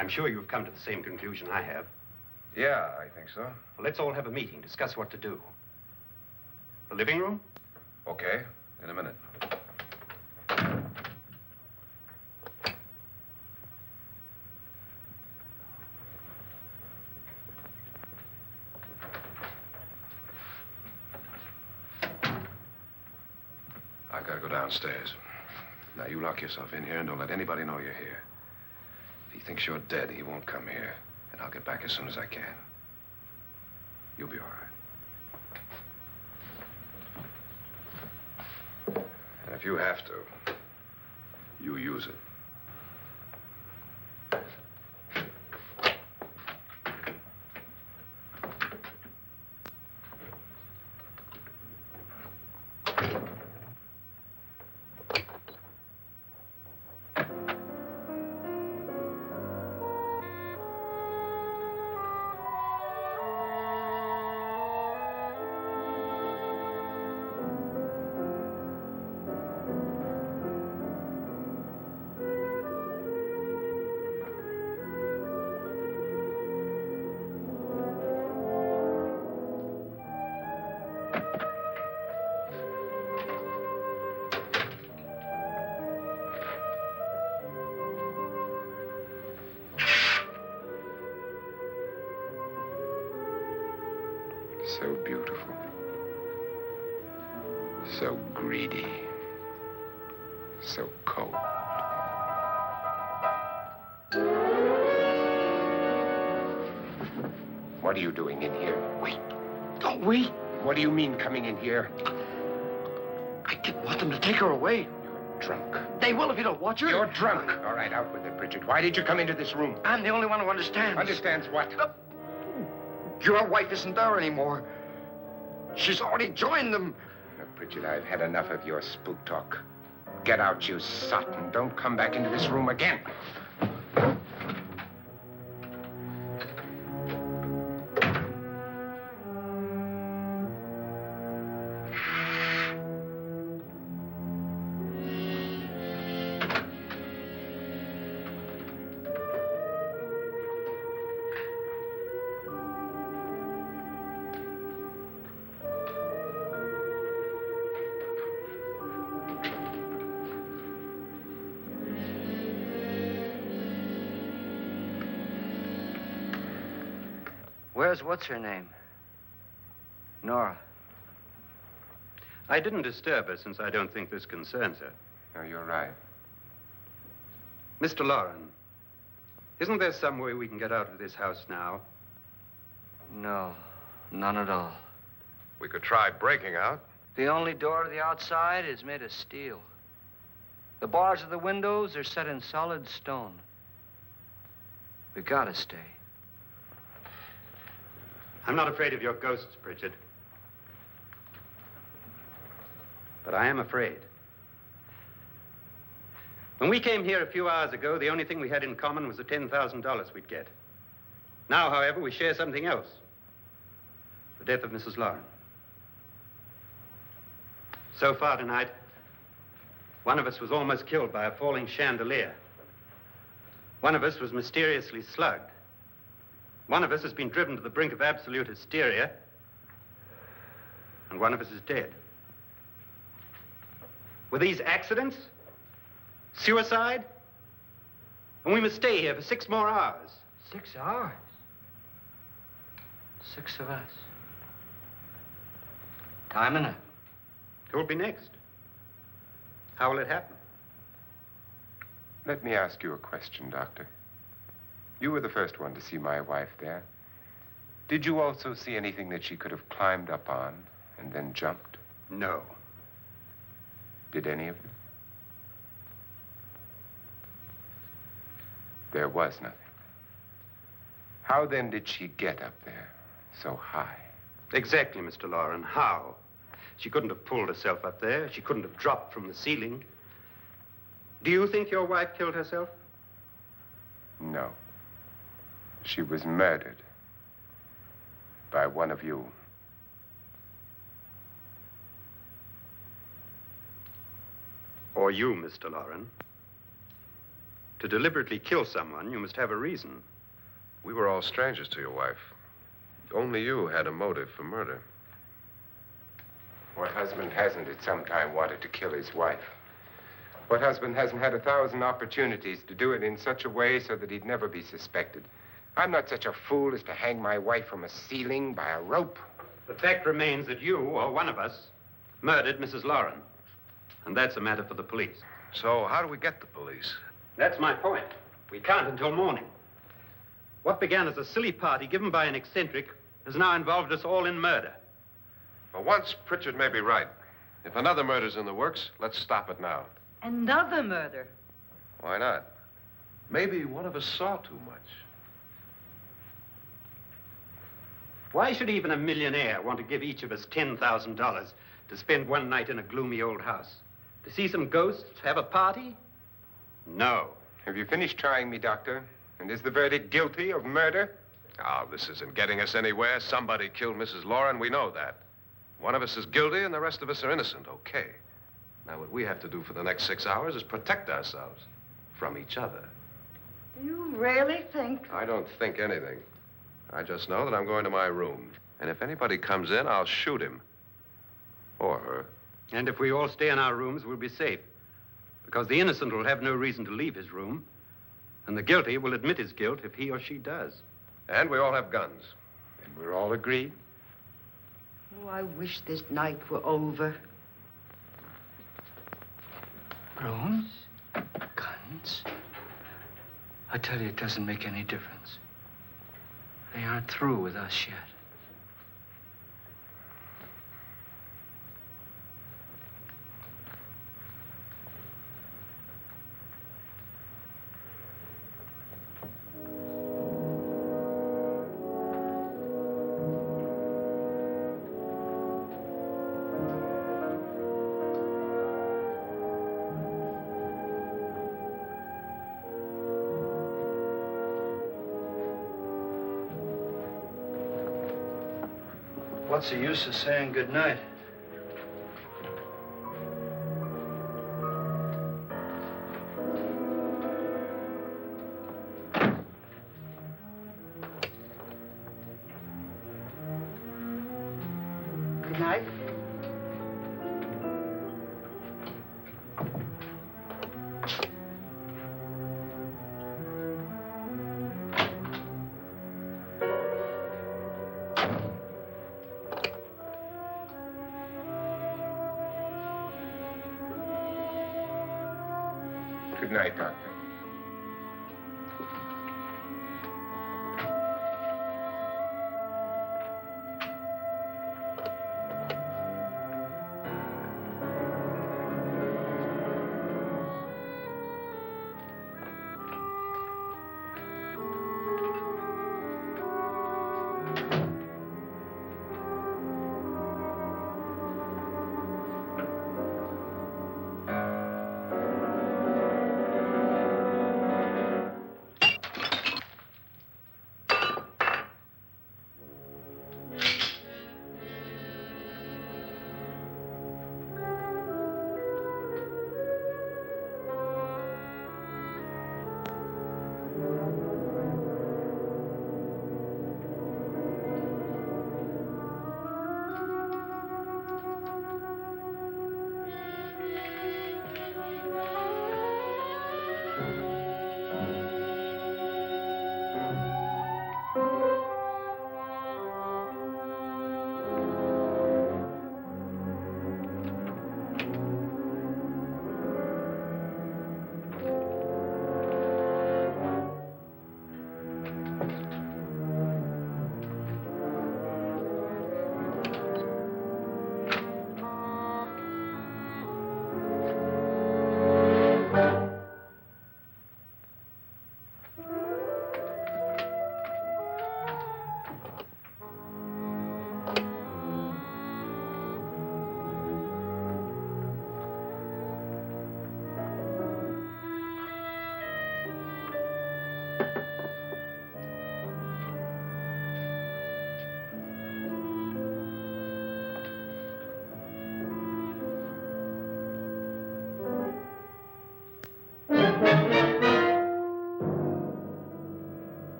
Speaker 6: I'm sure you've come to the same conclusion I have.
Speaker 3: Yeah, I think so.
Speaker 6: Well, let's all have a meeting, discuss what to do. The living room?
Speaker 3: Okay, in a minute. I gotta go downstairs. Now, you lock yourself in here and don't let anybody know you're here. If he thinks you're dead, he won't come here. And I'll get back as soon as I can. You'll be all right. And if you have to, you use it. So beautiful. So greedy. So cold. What are you doing in here?
Speaker 10: Wait. Don't wait.
Speaker 2: What do you mean coming in here?
Speaker 10: I didn't want them to take her away.
Speaker 2: You're drunk.
Speaker 10: They will if you don't watch her.
Speaker 2: You're drunk. All right, out with it, Bridget. Why did you come into this room?
Speaker 10: I'm the only one who understands.
Speaker 2: Understands what?
Speaker 10: Your wife isn't there anymore. She's already joined them.
Speaker 2: Look, Bridget, I've had enough of your spook talk. Get out, you sot, and don't come back into this room again.
Speaker 1: Where's what's-her-name? Nora.
Speaker 6: I didn't disturb her since I don't think this concerns her.
Speaker 2: No, you're right.
Speaker 6: Mr. Loren, isn't there some way we can get out of this house now?
Speaker 1: No, none at all.
Speaker 3: We could try breaking out.
Speaker 1: The only door to the outside is made of steel. The bars of the windows are set in solid stone. We gotta stay.
Speaker 6: I'm not afraid of your ghosts, Bridget. But I am afraid. When we came here a few hours ago, the only thing we had in common was the $10,000 we'd get. Now, however, we share something else. The death of Mrs. Loren. So far tonight, one of us was almost killed by a falling chandelier. One of us was mysteriously slugged. One of us has been driven to the brink of absolute hysteria, and one of us is dead. Were these accidents? Suicide? And we must stay here for 6 more hours.
Speaker 1: 6 hours? 6 of us. Time enough.
Speaker 6: Who'll be next? How will it happen?
Speaker 2: Let me ask you a question, Doctor. You were the first one to see my wife there. Did you also see anything that she could have climbed up on and then jumped?
Speaker 6: No.
Speaker 2: Did any of you? There was nothing. How then did she get up there so high?
Speaker 6: Exactly, Mr. Loren. How? She couldn't have pulled herself up there. She couldn't have dropped from the ceiling. Do you think your wife killed herself?
Speaker 2: No. She was murdered by one of you.
Speaker 6: Or you, Mr. Loren. To deliberately kill someone, you must have a reason.
Speaker 3: We were all strangers to your wife. Only you had a motive for murder.
Speaker 2: What husband hasn't at some time wanted to kill his wife? What husband hasn't had 1,000 opportunities to do it in such a way so that he'd never be suspected? I'm not such a fool as to hang my wife from a ceiling by a rope.
Speaker 6: The fact remains that you, or one of us, murdered Mrs. Lauren. And that's a matter for the police.
Speaker 3: So how do we get the police?
Speaker 6: That's my point. We can't until morning. What began as a silly party given by an eccentric has now involved us all in murder.
Speaker 3: For once, Pritchard may be right. If another murder's in the works, let's stop it now.
Speaker 8: Another murder.
Speaker 3: Why not? Maybe one of us saw too much.
Speaker 6: Why should even a millionaire want to give each of us $10,000 to spend one night in a gloomy old house? To see some ghosts, have a party? No.
Speaker 2: Have you finished trying me, Doctor? And is the verdict guilty of murder?
Speaker 3: Oh, this isn't getting us anywhere. Somebody killed Mrs. Lauren. We know that. One of us is guilty and the rest of us are innocent. Okay. Now, what we have to do for the next 6 hours is protect ourselves from each other.
Speaker 7: Do you really think?
Speaker 3: I don't think anything. I just know that I'm going to my room. And if anybody comes in, I'll shoot him. Or her.
Speaker 6: And if we all stay in our rooms, we'll be safe. Because the innocent will have no reason to leave his room. And the guilty will admit his guilt if he or she does.
Speaker 3: And we all have guns.
Speaker 2: And we're all agreed?
Speaker 8: Oh, I wish this night were over.
Speaker 1: Rooms? Guns? I tell you, it doesn't make any difference. They aren't through with us yet. What's the use of saying goodnight?
Speaker 8: Good night.
Speaker 2: Good night, Doctor.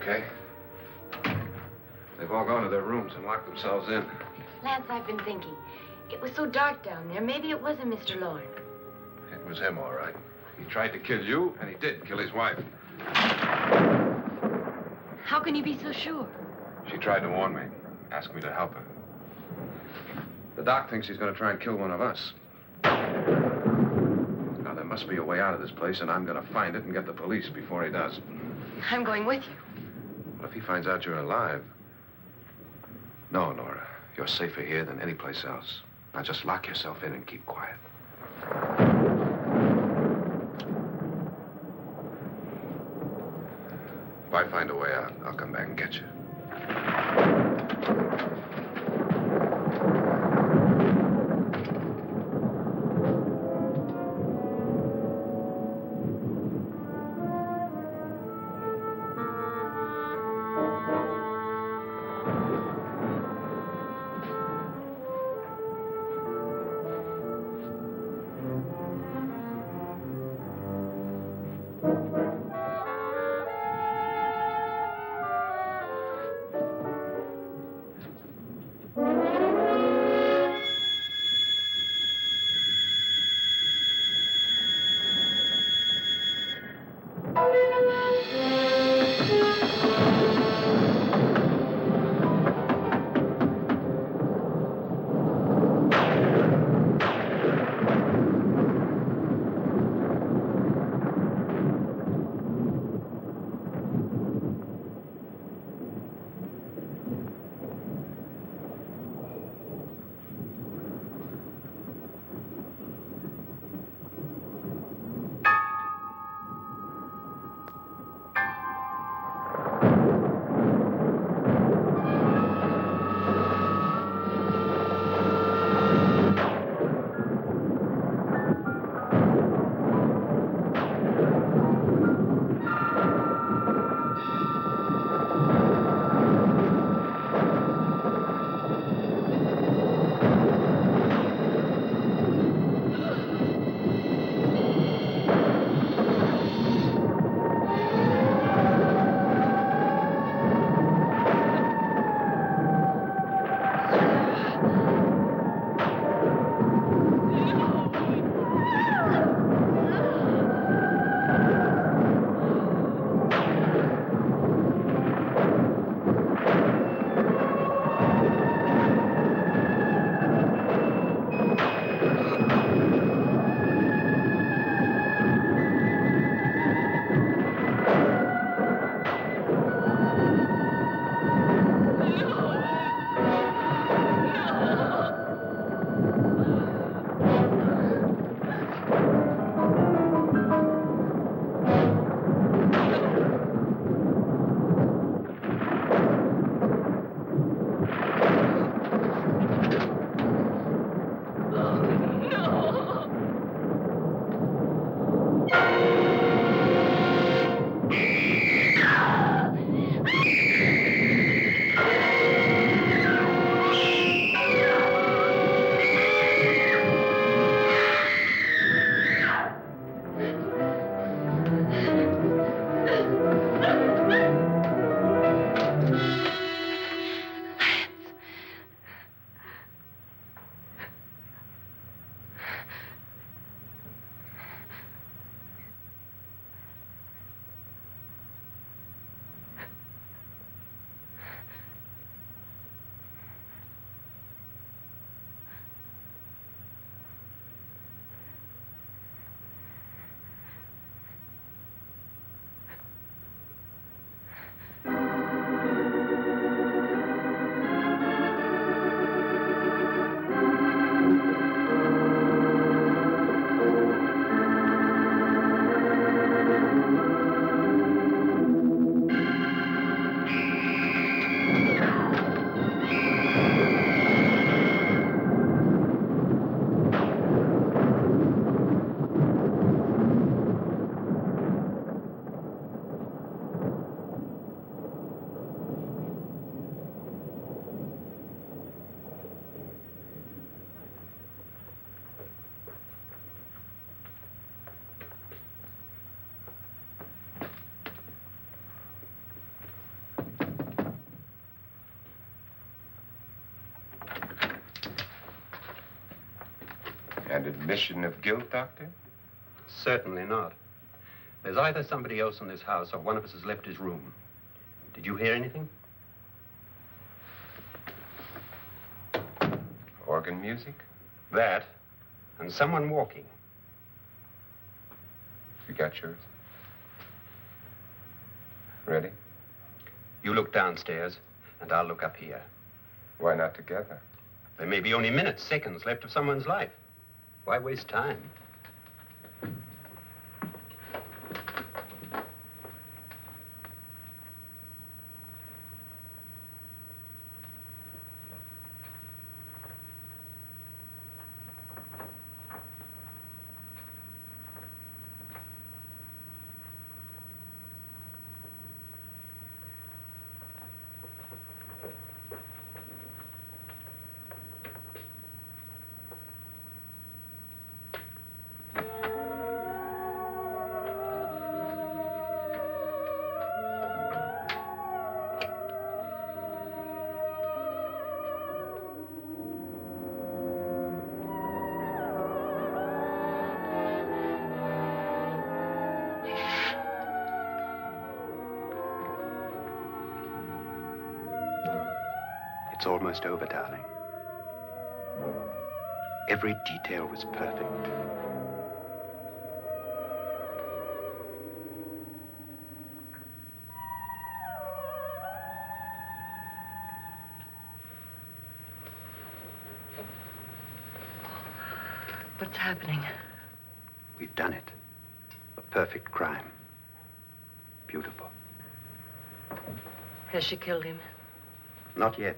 Speaker 3: okay. They've all gone to their rooms and locked themselves in.
Speaker 4: Lance, I've been thinking. It was so dark down there. Maybe it wasn't Mr. Lorne.
Speaker 3: It was him, all right. He tried to kill you, and he did kill his wife.
Speaker 4: How can you be so sure?
Speaker 3: She tried to warn me, asked me to help her. The doc thinks he's going to try and kill one of us. Now, there must be a way out of this place, and I'm going to find it and get the police before he does.
Speaker 4: I'm going with you.
Speaker 3: Well, if he finds out you're alive... No, Nora. You're safer here than any place else. Now, just lock yourself in and keep quiet. If I find a way out, I'll come back and get you.
Speaker 2: And admission of guilt, Doctor?
Speaker 6: Certainly not. There's either somebody else in this house or one of us has left his room. Did you hear anything?
Speaker 2: Organ music?
Speaker 6: That, and someone walking.
Speaker 2: You got yours? Ready?
Speaker 6: You look downstairs, and I'll look up here.
Speaker 2: Why not together?
Speaker 6: There may be only minutes, seconds left of someone's life. Why waste time? It's almost over, darling. Every detail was perfect.
Speaker 5: What's happening?
Speaker 6: We've done it. A perfect crime. Beautiful.
Speaker 5: Has she killed him?
Speaker 6: Not yet.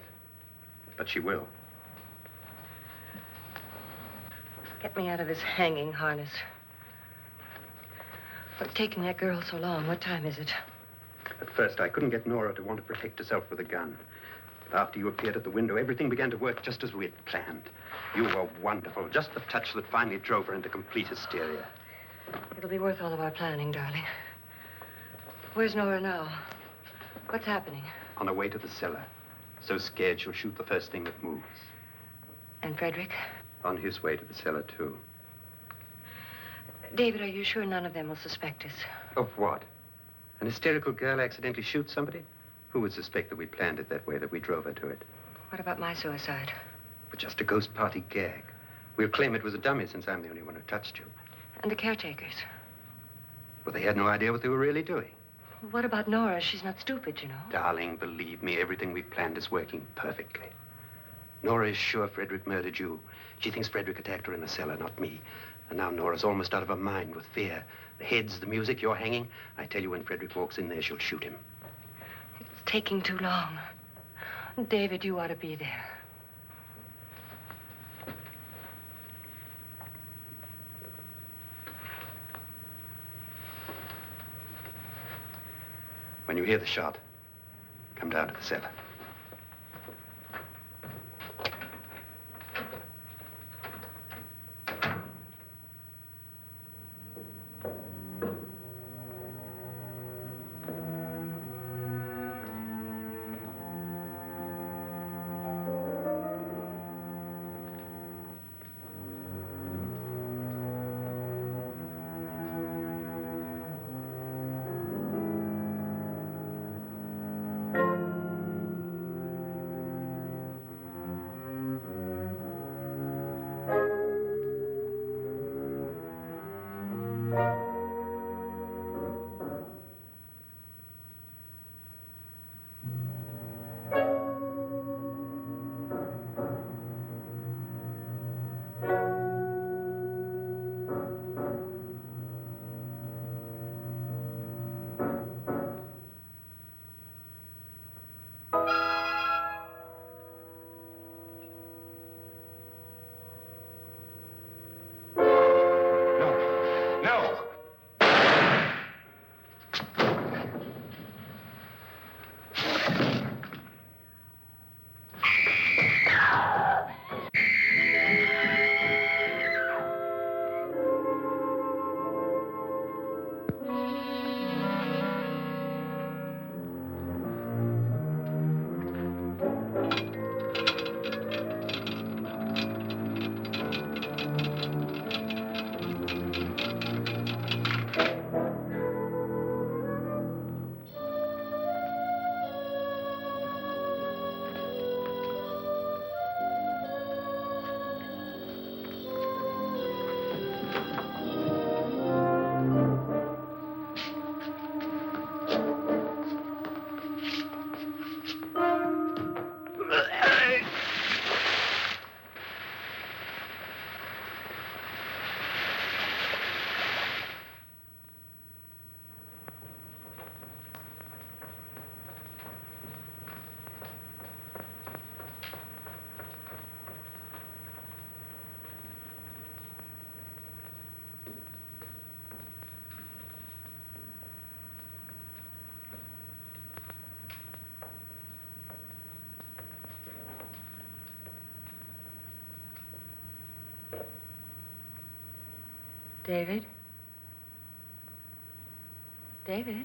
Speaker 6: But she will.
Speaker 5: Get me out of this hanging harness. What's taking that girl so long? What time is it?
Speaker 6: At first, I couldn't get Nora to want to protect herself with a gun. But after you appeared at the window, everything began to work just as we had planned. You were wonderful. Just the touch that finally drove her into complete hysteria.
Speaker 5: It'll be worth all of our planning, darling. Where's Nora now? What's happening?
Speaker 6: On her way to the cellar. So scared she'll shoot the first thing that moves.
Speaker 5: And Frederick?
Speaker 6: On his way to the cellar, too.
Speaker 5: David, are you sure none of them will suspect us?
Speaker 6: Of what? An hysterical girl accidentally shoots somebody? Who would suspect that we planned it that way, that we drove her to it?
Speaker 5: What about my suicide?
Speaker 6: But just a ghost party gag. We'll claim it was a dummy since I'm the only one who touched you.
Speaker 5: And the caretakers?
Speaker 6: Well, they had no idea what they were really doing.
Speaker 5: What about Nora? She's not stupid, you know.
Speaker 6: Darling, believe me, everything we've planned is working perfectly. Nora is sure Frederick murdered you. She thinks Frederick attacked her in the cellar, not me. And now Nora's almost out of her mind with fear. The heads, the music, you're hanging. I tell you, when Frederick walks in there, she'll shoot him.
Speaker 5: It's taking too long. David, you ought to be there.
Speaker 6: When you hear the shot, come down to the cellar.
Speaker 5: David? David?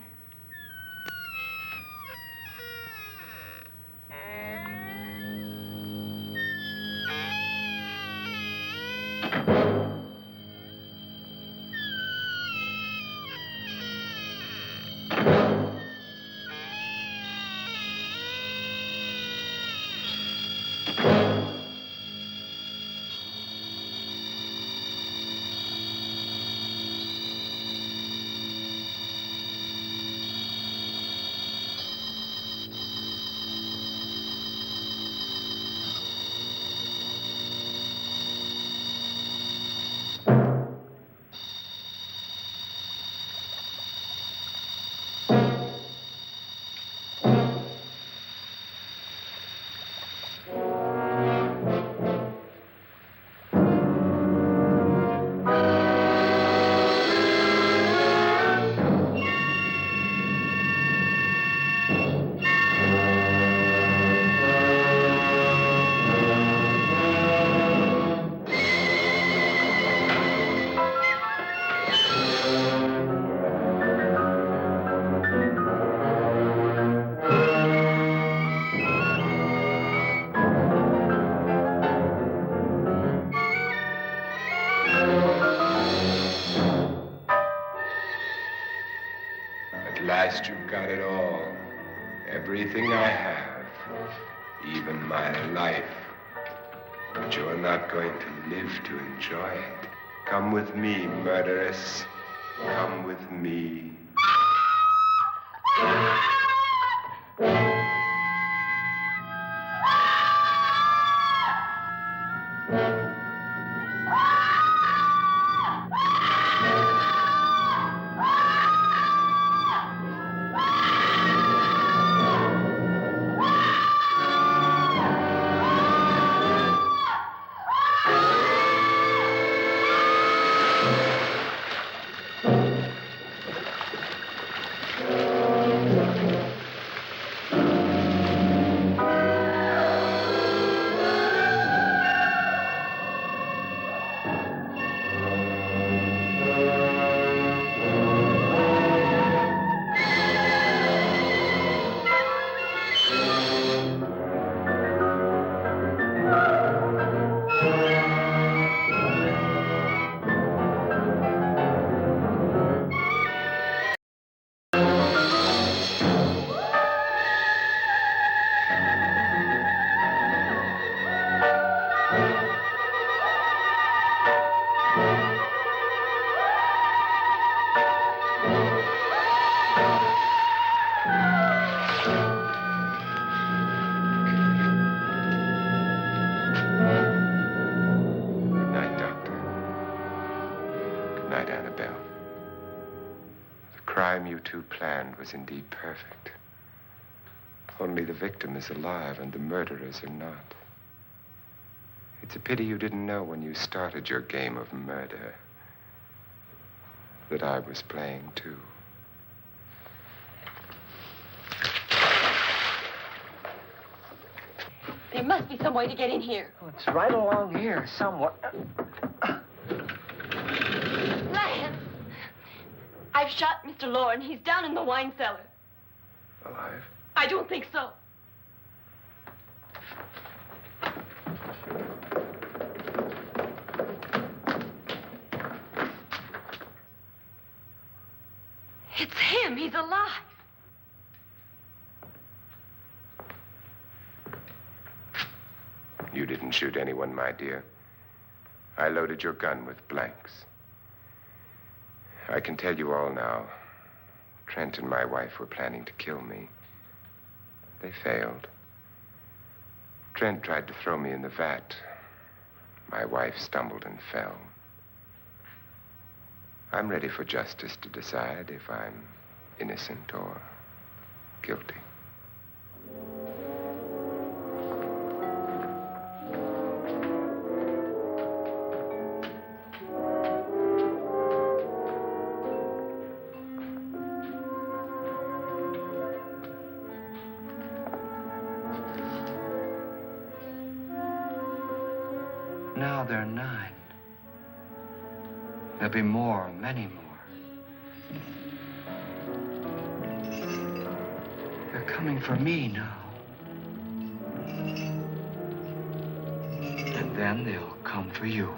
Speaker 2: You've got it all. Everything I have. Even my life. But you're not going to live to enjoy it. Come with me, murderess. Come with me. Planned was indeed perfect. Only the victim is alive and the murderers are not. It's a pity you didn't know when you started your game of murder that I was playing too.
Speaker 4: There must be some way to get in here.
Speaker 10: Oh, it's right along here, somewhere.
Speaker 4: Lance! I've shot Mr. Loren. He's down in the wine cellar.
Speaker 3: Alive?
Speaker 4: I don't think so. It's him. He's alive.
Speaker 2: You didn't shoot anyone, my dear. I loaded your gun with blanks. I can tell you all now. Trent and my wife were planning to kill me. They failed. Trent tried to throw me in the vat. My wife stumbled and fell. I'm ready for justice to decide if I'm innocent or guilty.
Speaker 1: Now there are 9. There'll be more, many more. They're coming for me now. And then they'll come for you.